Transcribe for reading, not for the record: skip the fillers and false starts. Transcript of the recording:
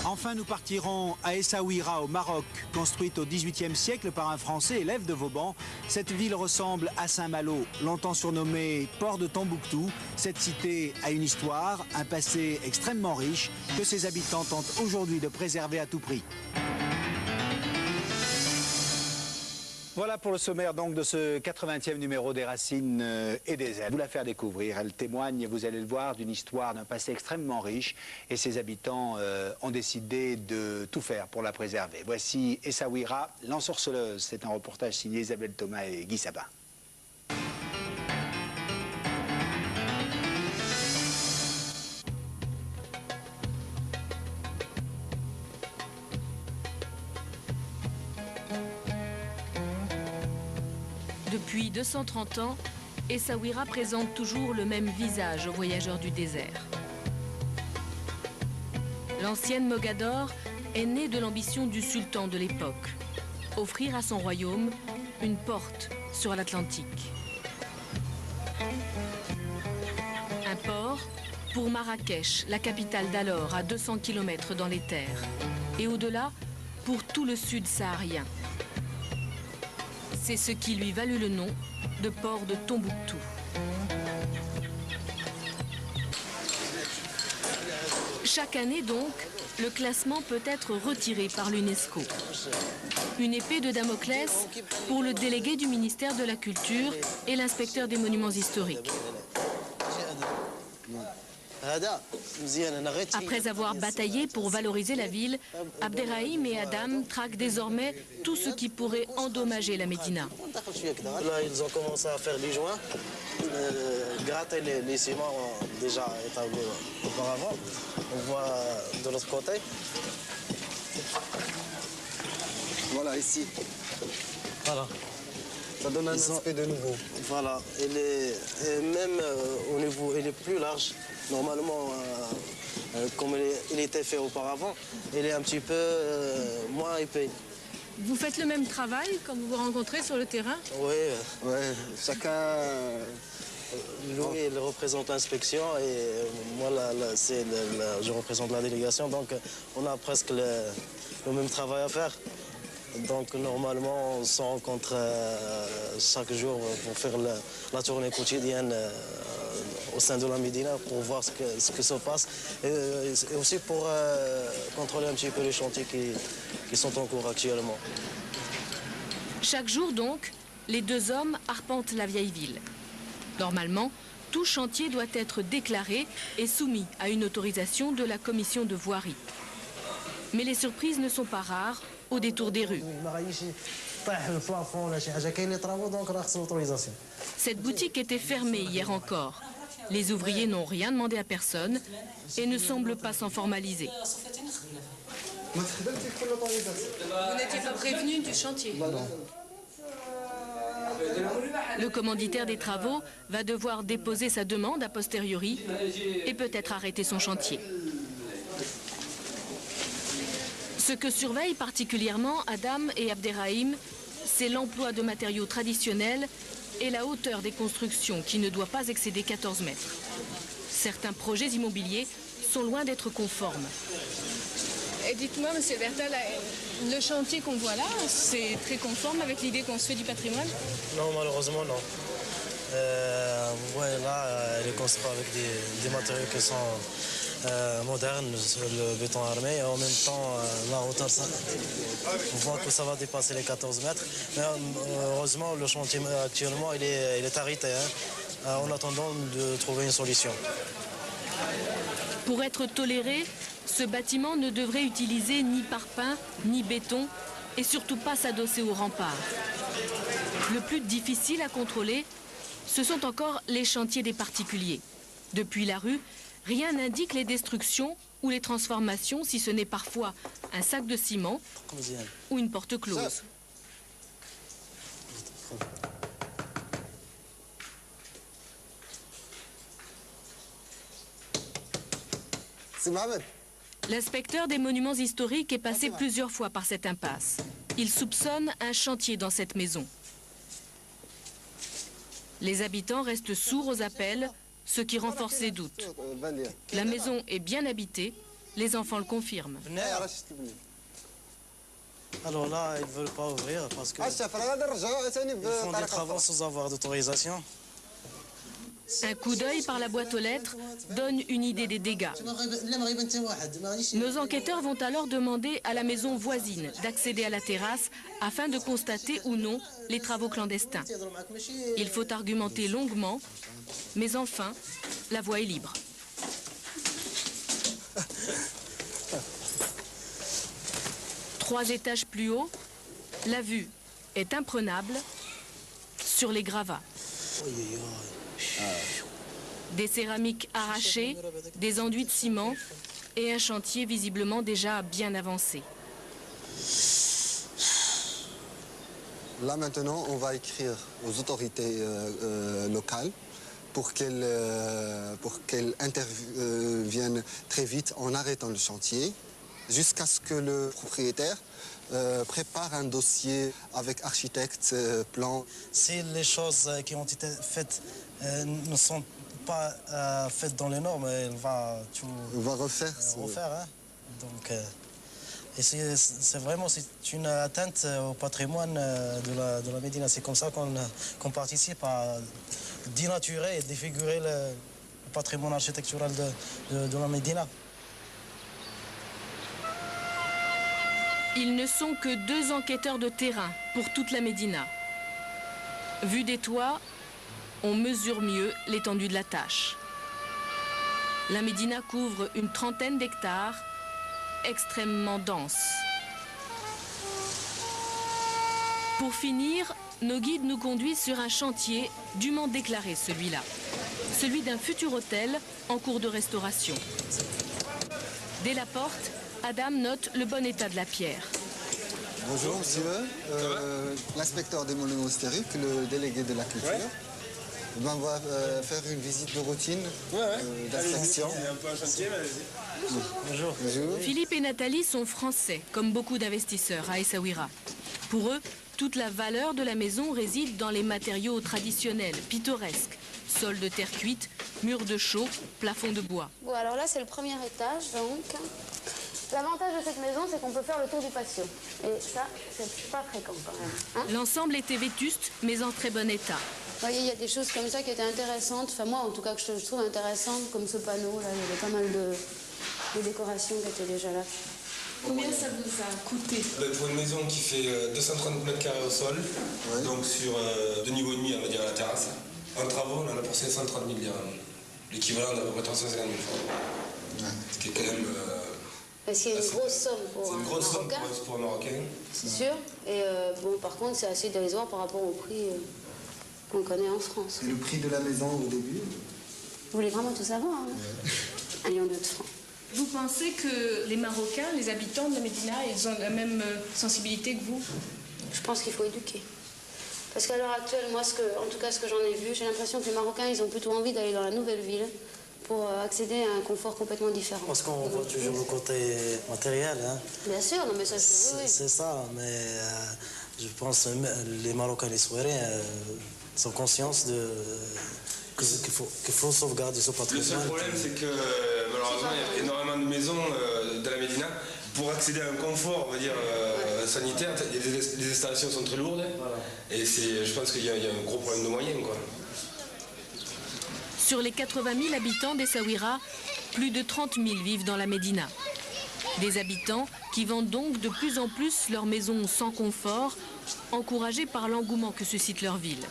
Enfin, nous partirons à Essaouira, au Maroc. Construite au XVIIIe siècle par un Français, élève de Vauban, cette ville ressemble à Saint-Malo, longtemps surnommée Port de Tombouctou. Cette cité a une histoire, un passé extrêmement riche, que ses habitants tentent aujourd'hui de préserver à tout prix. Voilà pour le sommaire donc de ce 80e numéro des Racines et des Ailes. Vous la faire découvrir, elle témoigne, vous allez le voir, d'une histoire, d'un passé extrêmement riche et ses habitants ont décidé de tout faire pour la préserver. Voici Essaouira, l'ensorceleuse. C'est un reportage signé Isabelle Thomas et Guy Sabin. Depuis 230 ans, Essaouira présente toujours le même visage aux voyageurs du désert. L'ancienne Mogador est née de l'ambition du sultan de l'époque, offrir à son royaume une porte sur l'Atlantique. Un port pour Marrakech, la capitale d'alors, à 200 km dans les terres, et au-delà, pour tout le sud saharien. C'est ce qui lui valut le nom de port de Tombouctou. Chaque année donc, le classement peut être retiré par l'UNESCO. Une épée de Damoclès pour le délégué du ministère de la Culture et l'inspecteur des monuments historiques. Après avoir bataillé pour valoriser la ville, Abderrahim et Adam traquent désormais tout ce qui pourrait endommager la Médina. Là, ils ont commencé à faire des joints, gratter les ciments déjà établis auparavant. On voit de l'autre côté. Voilà, ici. Voilà. Ça donne un aspect de nouveau. Voilà. Et même au niveau, il est plus large. Normalement, comme il était fait auparavant, il est un petit peu moins épais. Vous faites le même travail quand vous vous rencontrez sur le terrain? Oui, ouais. Chacun, lui, il représente l'inspection et moi, je représente la délégation. Donc, on a presque le même travail à faire. Donc, normalement, on se rencontre chaque jour pour faire la tournée quotidienne au sein de la Médina pour voir ce que se passe et aussi pour contrôler un petit peu les chantiers qui sont en cours actuellement. Chaque jour donc, les deux hommes arpentent la vieille ville. Normalement, tout chantier doit être déclaré et soumis à une autorisation de la commission de voirie. Mais les surprises ne sont pas rares au détour des rues. Cette boutique était fermée hier encore. Les ouvriers n'ont rien demandé à personne et ne semblent pas s'en formaliser. Vous n'étiez pas prévenu du chantier? Le commanditaire des travaux va devoir déposer sa demande a posteriori et peut-être arrêter son chantier. Ce que surveillent particulièrement Adam et Abderrahim, c'est l'emploi de matériaux traditionnels et la hauteur des constructions qui ne doit pas excéder 14 mètres. Certains projets immobiliers sont loin d'être conformes. Et dites-moi, monsieur Bertal, le chantier qu'on voit là, c'est très conforme avec l'idée qu'on se fait du patrimoine? Non, malheureusement, non. Ouais, là, il est construit avec des matériaux qui sont modernes, le béton armé, et en même temps, la hauteur, on voit que ça va dépasser les 14 mètres. Mais heureusement, le chantier actuellement, il est arrêté, en attendant de trouver une solution. Pour être toléré, ce bâtiment ne devrait utiliser ni parpaing, ni béton, et surtout pas s'adosser aux remparts. Le plus difficile à contrôler, ce sont encore les chantiers des particuliers. Depuis la rue, rien n'indique les destructions ou les transformations, si ce n'est parfois un sac de ciment ou une porte close. L'inspecteur des monuments historiques est passé plusieurs fois par cette impasse. Il soupçonne un chantier dans cette maison. Les habitants restent sourds aux appels, ce qui renforce les doutes. La maison est bien habitée Les enfants le confirment. Alors là, ils ne veulent pas ouvrir parce qu'ils font des travaux sans avoir d'autorisation. Un coup d'œil par la boîte aux lettres donne une idée des dégâts. Nos enquêteurs vont alors demander à la maison voisine d'accéder à la terrasse afin de constater ou non les travaux clandestins. Il faut argumenter longuement, mais enfin, la voie est libre. Trois étages plus haut, la vue est imprenable sur les gravats. Des céramiques arrachées, des enduits de ciment et un chantier visiblement déjà bien avancé. Là maintenant, on va écrire aux autorités locales pour qu'elles interviennent très vite en arrêtant le chantier, jusqu'à ce que le propriétaire prépare un dossier avec architecte, plan. Si les choses qui ont été faites ne sont pas faites dans les normes, elle va tout refaire. Hein. Donc, et c'est vraiment une atteinte au patrimoine de la Médina. C'est comme ça qu'on participe à dénaturer et défigurer le patrimoine architectural de la Médina. Ils ne sont que 2 enquêteurs de terrain pour toute la Médina. Vu des toits, on mesure mieux l'étendue de la tâche. La Médina couvre une trentaine d'hectares, extrêmement dense. Pour finir, nos guides nous conduisent sur un chantier dûment déclaré, celui-là. Celui d'un futur hôtel en cours de restauration. Dès la porte, Adam note le bon état de la pierre. Bonjour monsieur, l'inspecteur des monuments historiques, le délégué de la culture. Ouais. On va faire une visite de routine d'inspection. Bonjour. Bonjour. Philippe et Nathalie sont français, comme beaucoup d'investisseurs à Essaouira. Pour eux, toute la valeur de la maison réside dans les matériaux traditionnels, pittoresques. Sol de terre cuite, murs de chaux, plafond de bois. Bon, alors là, c'est le premier étage, donc. L'avantage de cette maison, c'est qu'on peut faire le tour du patio. Et ça, c'est pas fréquent quand même. Hein? L'ensemble était vétuste, mais en très bon état. Vous voyez, il y a des choses comme ça qui étaient intéressantes. Enfin, moi, en tout cas, que je trouve intéressantes, comme ce panneau. Là, il y avait pas mal de décorations qui étaient déjà là. Combien ça vous a coûté? Pour une maison qui fait 230 mètres carrés au sol, donc sur 2,5 niveaux, on va dire, à la terrasse, en travaux, on en a pour 530 000 dirhams. L'équivalent d'à peu près 350 000 francs. Ce qui est quand même... Parce qu'il y a une grosse somme pour un Marocain. Pour un Marocain. C'est sûr. Et bon, par contre, c'est assez dérisoire par rapport au prix qu'on connaît en France. Et le prix de la maison au début? Vous voulez vraiment tout savoir, hein? 1 million de francs. Vous pensez que les Marocains, les habitants de la Médina, ils ont la même sensibilité que vous? Je pense qu'il faut éduquer. Parce qu'à l'heure actuelle, moi, en tout cas, ce que j'en ai vu, j'ai l'impression que les Marocains, ils ont plutôt envie d'aller dans la nouvelle ville pour accéder à un confort complètement différent. Parce qu'on voit toujours le côté matériel. Hein. Bien sûr, non, mais ça, oui. C'est ça, mais je pense que les Marocains et les Souairiens sont conscients qu'il faut sauvegarder ce patrimoine. Le seul problème, c'est que malheureusement, il y a énormément de maisons de la Médina. Pour accéder à un confort, on va dire, sanitaire, les installations sont très lourdes. Voilà. Et je pense qu'il y a un gros problème de moyens, quoi. Sur les 80 000 habitants d'Essaouira, plus de 30 000 vivent dans la Médina. Des habitants qui vendent donc de plus en plus leurs maisons sans confort, encouragés par l'engouement que suscite leur ville.